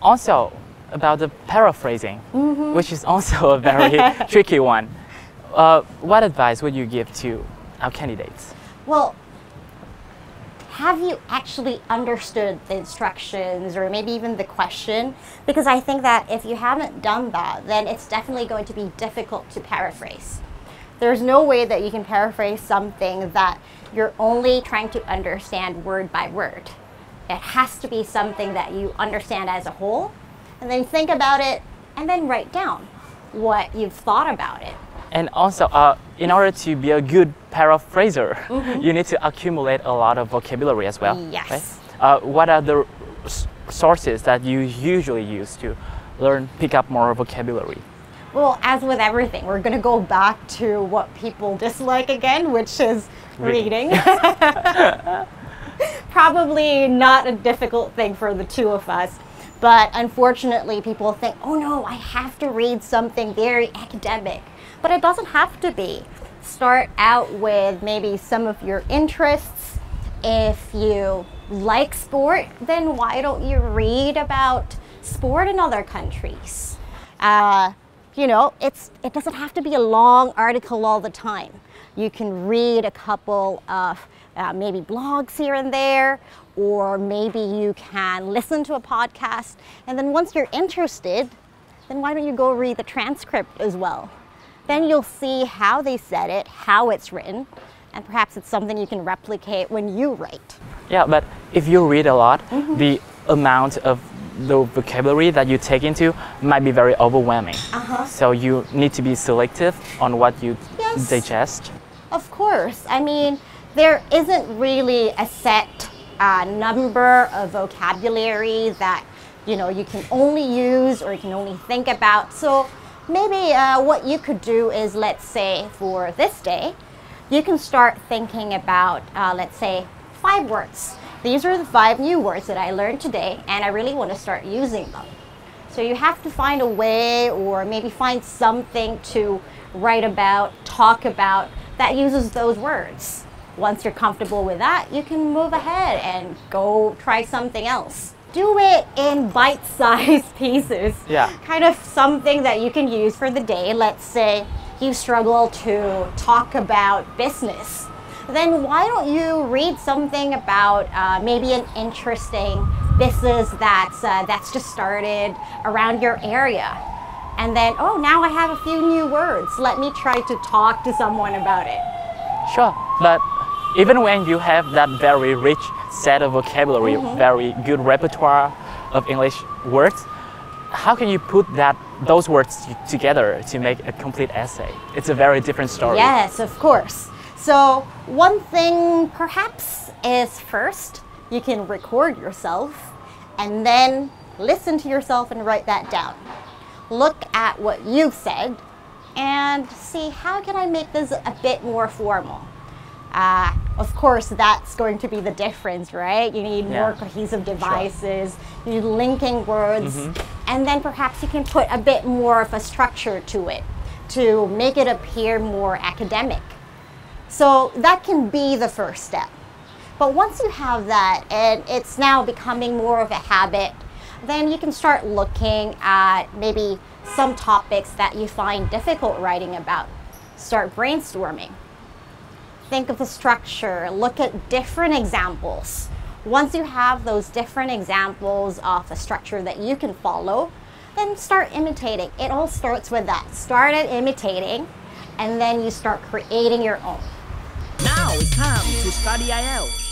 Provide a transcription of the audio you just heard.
Also, about the paraphrasing, which is also a very tricky one. What advice would you give to our candidates? Well, have you actually understood the instructions or maybe even the question? Because I think that if you haven't done that, then it's definitely going to be difficult to paraphrase. There's no way that you can paraphrase something that you're only trying to understand word by word. It has to be something that you understand as a whole, and then think about it, and then write down what you've thought about it. And also, in order to be a good paraphraser, you need to accumulate a lot of vocabulary as well. Yes. Right? What are the sources that you usually use to pick up more vocabulary? Well, as with everything, we're going to go back to what people dislike again, which is reading. Probably not a difficult thing for the two of us. But unfortunately, people think, oh no, I have to read something very academic. But it doesn't have to be. Start out with maybe some of your interests. If you like sport, then why don't you read about sport in other countries? You know, it doesn't have to be a long article all the time. You can read a couple of maybe blogs here and there, or maybe you can listen to a podcast. And then once you're interested, then why don't you go read the transcript as well? Then you'll see how they said it, how it's written, and perhaps it's something you can replicate when you write. Yeah, but if you read a lot, the amount of the vocabulary that you take into might be very overwhelming. So you need to be selective on what you digest. Of course. I mean, there isn't really a set number of vocabulary that you can only use or you can only think about. So maybe what you could do is, let's say for this day, you can start thinking about, let's say, 5 words. These are the 5 new words that I learned today, and I really want to start using them. So you have to find a way, or maybe find something to write about, talk about, that uses those words. Once you're comfortable with that, you can move ahead and go try something else. Do it in bite-sized pieces. Yeah. Kind of something that you can use for the day. Let's say you struggle to talk about business. Then why don't you read something about maybe an interesting business that's just started around your area. And then, oh, now I have a few new words. Let me try to talk to someone about it. Sure, but even when you have that very rich set of vocabulary, very good repertoire of English words, how can you put those words together to make a complete essay? It's a very different story. Yes, of course. So one thing perhaps is, first, you can record yourself and then listen to yourself and write that down. Look at what you've said and see, how can I make this a bit more formal? Of course, that's going to be the difference, right? You need more cohesive devices, you need linking words, and then perhaps you can put a bit more of a structure to it to make it appear more academic. So that can be the first step. But once you have that and it's now becoming more of a habit, then you can start looking at maybe some topics that you find difficult writing about. Start brainstorming. Think of the structure, look at different examples. Once you have those different examples of a structure that you can follow, then start imitating. It all starts with that. Start at imitating, and then you start creating your own. Now it's time to study IELTS.